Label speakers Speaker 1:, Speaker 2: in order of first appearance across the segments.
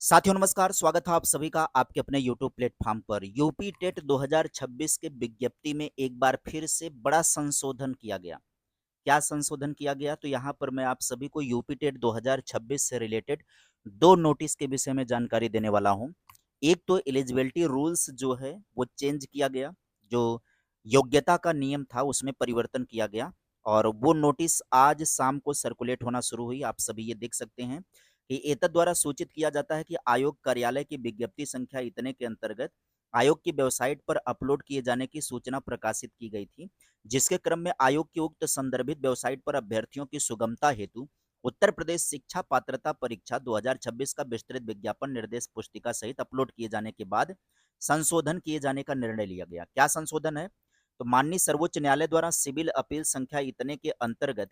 Speaker 1: साथियों नमस्कार, स्वागत है आप सभी का आपके अपने यूट्यूब प्लेटफॉर्म पर। यूपी टेट 2026 के विज्ञप्ति में एक बार फिर से बड़ा संशोधन किया गया। क्या संशोधन किया गया? तो यहाँ पर मैं आप सभी को यूपी टेट 2026 से रिलेटेड दो नोटिस के विषय में जानकारी देने वाला हूँ। एक तो एलिजिबिलिटी रूल्स जो है वो चेंज किया गया, जो योग्यता का नियम था उसमें परिवर्तन किया गया और वो नोटिस आज शाम को सर्कुलेट होना शुरू हुई। आप सभी ये देख सकते हैं कि एतद द्वारा सूचित किया जाता है कि आयोग कार्यालय की विज्ञप्ति संख्या इतने के अंतर्गत आयोग की वेबसाइट पर अपलोड किए जाने की सूचना प्रकाशित की गई थी, जिसके क्रम में आयोग की उक्त संदर्भित वेबसाइट पर अभ्यर्थियों की सुगमता हेतु उत्तर प्रदेश शिक्षा पात्रता परीक्षा 2026 का विस्तृत विज्ञापन निर्देश पुस्तिका सहित अपलोड किए जाने के बाद संशोधन किए जाने का निर्णय लिया गया। क्या संशोधन है? तो माननीय सर्वोच्च न्यायालय द्वारा सिविल अपील संख्या इतने के अंतर्गत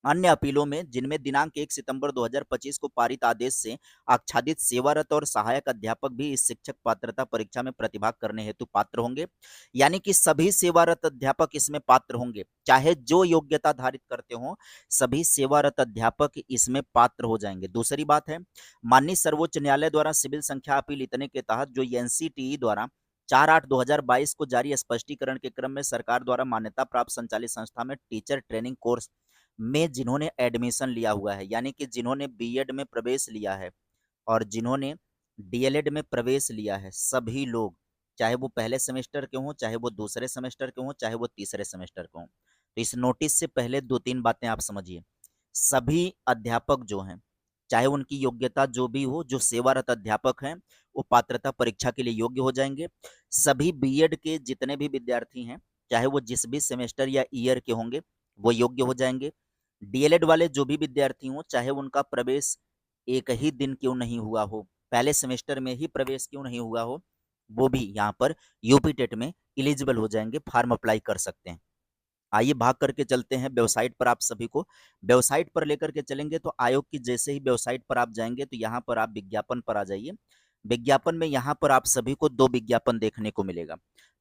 Speaker 1: अन्य अपीलों में, जिनमें दिनांक 1 सितंबर 2025 को पारित आदेश से आच्छादित सेवारत और सहायक अध्यापक भी इस शिक्षक पात्रता परीक्षा में प्रतिभाग करने हेतु पात्र होंगे। यानी कि सभी सेवारत अध्यापक इसमें पात्र होंगे, चाहे जो योग्यता धारित करते हों, सभी सेवारत अध्यापक इसमें पात्र हो जाएंगे। दूसरी बात है, माननीय सर्वोच्च न्यायालय द्वारा सिविल संख्या अपील इतने के तहत जो एनसीटीई द्वारा 4/8/2022 को जारी स्पष्टीकरण के क्रम में सरकार द्वारा मान्यता प्राप्त संचालित संस्था में टीचर ट्रेनिंग कोर्स में जिन्होंने एडमिशन लिया हुआ है, यानी कि जिन्होंने बीएड में प्रवेश लिया है और जिन्होंने डीएलएड में प्रवेश लिया है, सभी लोग, चाहे वो पहले सेमेस्टर के हों, चाहे वो दूसरे सेमेस्टर के हों, चाहे वो तीसरे सेमेस्टर के हों। तो इस नोटिस से पहले दो तीन बातें आप समझिए। सभी अध्यापक जो हैं, चाहे उनकी योग्यता जो भी हो, जो सेवारत अध्यापक हैं, वो पात्रता परीक्षा के लिए योग्य हो जाएंगे। सभी बीएड के जितने भी विद्यार्थी हैं, चाहे वो जिस भी सेमेस्टर या ईयर के होंगे, वो योग्य हो जाएंगे। डीएलएड वाले जो भी विद्यार्थी हों, चाहे उनका प्रवेश एक ही दिन क्यों नहीं हुआ हो, पहले सेमेस्टर में ही प्रवेश क्यों नहीं हुआ हो, वो भी यहाँ पर यूपी टेट में एलिजिबल हो जाएंगे, फॉर्म अप्लाई कर सकते हैं। आइए भाग करके चलते हैं वेबसाइट पर। आप सभी को वेबसाइट पर लेकर के चलेंगे तो आयोग की जैसे ही वेबसाइट पर आप जाएंगे तो यहाँ पर आप विज्ञापन पर आ जाइए। विज्ञापन में यहाँ पर आप सभी को दो विज्ञापन देखने को मिलेगा।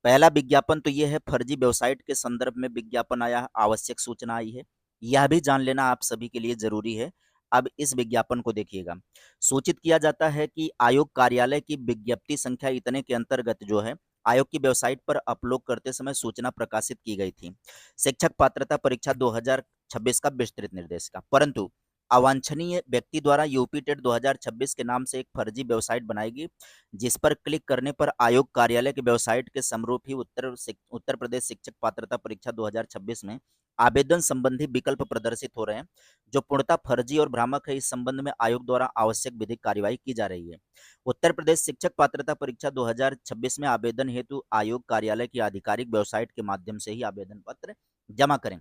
Speaker 1: पहला विज्ञापन तो ये है, फर्जी वेबसाइट के संदर्भ में विज्ञापन आया, आवश्यक सूचना आई है, यह भी जान लेना आप सभी के लिए जरूरी है। अब इस विज्ञापन को देखिएगा। सूचित किया जाता है कि आयोग कार्यालय की विज्ञप्ति संख्या इतने के अंतर्गत जो है आयोग की वेबसाइट पर अपलोड करते समय सूचना प्रकाशित की गई थी, शिक्षक पात्रता परीक्षा 2026 का विस्तृत निर्देश का। परंतु अवांछनीय व्यक्ति द्वारा यूपी टेट 2026 के नाम से एक फर्जी वेबसाइट बनाएगी, जिस पर क्लिक करने पर आयोग कार्यालय की वेबसाइट के समरूप ही उत्तर प्रदेश शिक्षक पात्रता परीक्षा 2026 में आवेदन संबंधी विकल्प प्रदर्शित हो रहे हैं, जो पूर्णतः फर्जी और भ्रामक है। इस संबंध में आयोग द्वारा आवश्यक विधिक कार्यवाही की जा रही है। उत्तर प्रदेश शिक्षक पात्रता परीक्षा 2026 में आवेदन हेतु आयोग कार्यालय की आधिकारिक वेबसाइट के माध्यम से ही आवेदन पत्र जमा करें।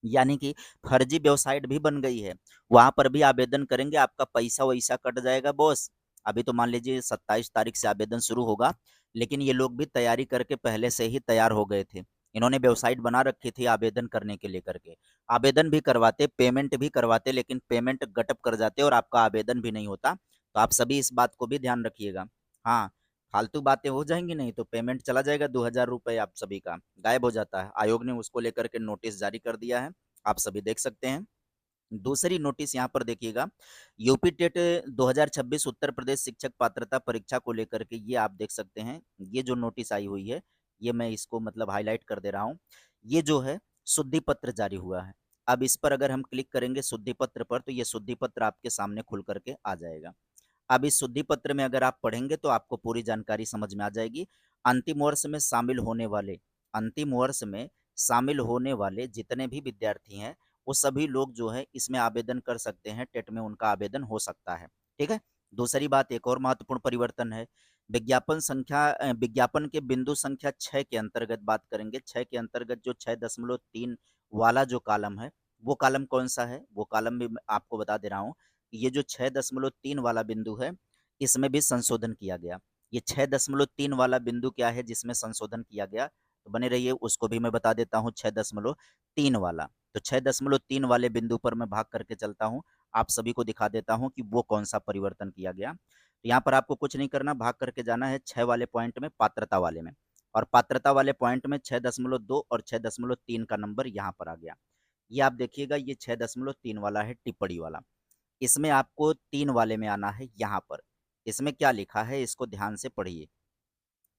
Speaker 1: यानी कि फर्जी वेबसाइट भी बन गई है, वहां पर भी आवेदन करेंगे, आपका पैसा वैसा कट जाएगा बॉस। अभी तो मान लीजिए 27 तारीख से आवेदन शुरू होगा, लेकिन ये लोग भी तैयारी करके पहले से ही तैयार हो गए थे। इन्होंने वेबसाइट बना रखी थी आवेदन करने के लेकर के, आवेदन भी करवाते, पेमेंट भी करवाते, लेकिन पेमेंट गटअप कर जाते और आपका आवेदन भी नहीं होता। तो आप सभी इस बात को भी ध्यान रखिएगा। हाँ, फालतू बातें हो जाएंगी, नहीं तो पेमेंट चला जाएगा, 2000 रुपये आप सभी का गायब हो जाता है। आयोग ने उसको लेकर के नोटिस जारी कर दिया है, आप सभी देख सकते हैं। दूसरी नोटिस यहाँ पर देखिएगा, यूपी टेट 2026 उत्तर प्रदेश शिक्षक पात्रता परीक्षा को लेकर के, ये आप देख सकते हैं। ये जो नोटिस आई हुई है, ये मैं इसको मतलब हाईलाइट कर दे रहा हूँ। ये जो है शुद्धि पत्र जारी हुआ है। अब इस पर अगर हम क्लिक करेंगे शुद्धि पत्र पर, तो ये शुद्धि पत्र आपके सामने खुल करके आ जाएगा। अब इस शुद्धि पत्र में अगर आप पढ़ेंगे तो आपको पूरी जानकारी समझ में आ जाएगी। अंतिम वर्ष में शामिल होने वाले अंतिम वर्ष में शामिल होने वाले जितने भी विद्यार्थी हैं, वो सभी लोग जो है इसमें आवेदन कर सकते हैं, टेट में उनका आवेदन हो सकता है। ठीक है। दूसरी बात, एक और महत्वपूर्ण परिवर्तन है। विज्ञापन के बिंदु संख्या 6 के अंतर्गत बात करेंगे। 6 के अंतर्गत जो 6.3 वाला जो कॉलम है, वो कॉलम कौन सा है, वो कॉलम भी मैं आपको बता दे रहा हूँ। ये जो 6.3 वाला बिंदु है, इसमें भी संशोधन किया गया। ये 6.3 वाला बिंदु क्या है जिसमें संशोधन किया गया, तो बने रहिए, उसको भी मैं बता देता हूँ। 6.3 वाला, तो 6.3 वाले बिंदु पर मैं भाग करके चलता हूँ, आप सभी को दिखा देता हूँ कि वो कौन सा परिवर्तन किया गया। तो यहाँ पर आपको कुछ नहीं करना, भाग करके जाना है 6 वाले पॉइंट में, पात्रता वाले में। और पात्रता वाले पॉइंट में 6.2 और 6.3 का नंबर यहाँ पर आ गया। ये आप देखिएगा, ये 6.3 वाला है, टिप्पणी वाला। इसमें आपको 3 वाले में आना है यहाँ पर। इसमें क्या लिखा है इसको ध्यान से पढ़िए।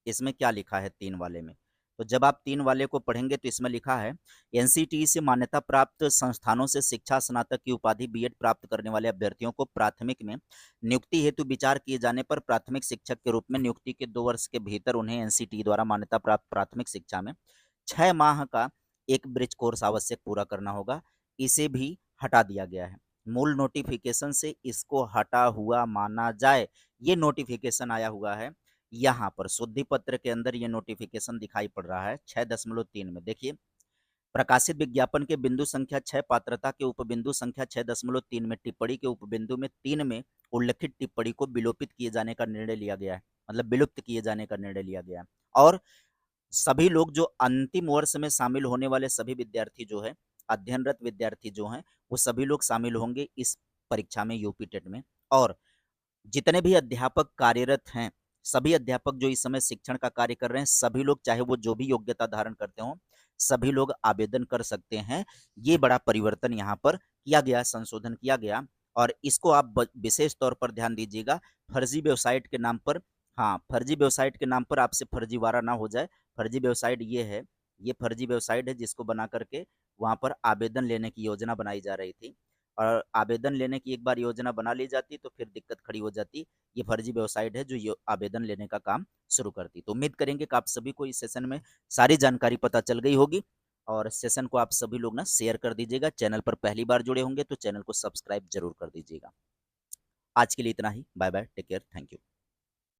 Speaker 1: इसमें क्या लिखा है 3 वाले में? तो जब आप 3 वाले को पढ़ेंगे तो इसमें लिखा है एनसीटीई से मान्यता प्राप्त संस्थानों से शिक्षा स्नातक की उपाधि बीएड प्राप्त करने वाले अभ्यर्थियों को प्राथमिक में नियुक्ति हेतु विचार किए जाने पर प्राथमिक शिक्षक के रूप में नियुक्ति के 2 वर्ष के भीतर उन्हें एनसीटीई द्वारा मान्यता प्राप्त प्राथमिक शिक्षा में 6 माह का एक ब्रिज कोर्स आवश्यक पूरा करना होगा। इसे भी हटा दिया गया है। मूल नोटिफिकेशन से इसको हटा हुआ माना जाए। ये नोटिफिकेशन आया हुआ है यहाँ पर शुद्धि पत्र के अंदर ये नोटिफिकेशन दिखाई पड़ रहा है 6.3 में। देखिए, प्रकाशित विज्ञापन के बिंदु संख्या 6 पात्रता के उपबिंदु संख्या 6.3 में टिप्पणी के उपबिंदु में 3 में उल्लिखित टिप्पणी को विलोपित किए जाने का निर्णय लिया गया है, मतलब विलुप्त किए जाने का निर्णय लिया गया है। और सभी लोग जो अंतिम वर्ष में शामिल होने वाले सभी विद्यार्थी जो है, अध्ययनरत विद्यार्थी जो हैं, वो सभी लोग शामिल होंगे इस परीक्षा में, यूपी टेट में। और जितने भी अध्यापक कार्यरत हैं, सभी अध्यापक जो इस समय शिक्षण का कार्य कर रहे हैं, सभी लोग चाहे वो जो भी योग्यता धारण करते हों, सभी लोग आवेदन कर सकते हैं। ये बड़ा परिवर्तन यहाँ पर किया गया, संशोधन किया गया। और इसको आप विशेष तौर पर ध्यान दीजिएगा, फर्जी वेबसाइट के नाम पर, हाँ, फर्जी वेबसाइट के नाम पर आपसे फर्जीवाड़ा ना हो जाए। फर्जी वेबसाइट ये है, ये फर्जी वेबसाइट है जिसको बना करके वहाँ पर आवेदन लेने की योजना बनाई जा रही थी। और आवेदन लेने की एक बार योजना बना ली जाती तो फिर दिक्कत खड़ी हो जाती। ये फर्जी वेबसाइट है जो आवेदन लेने का काम शुरू करती। तो उम्मीद करेंगे कि आप सभी को इस सेशन में सारी जानकारी पता चल गई होगी। और सेशन को आप सभी लोग ना शेयर कर दीजिएगा। चैनल पर पहली बार जुड़े होंगे तो चैनल को सब्सक्राइब जरूर कर दीजिएगा। आज के लिए इतना ही। Bye bye, take care, thank you.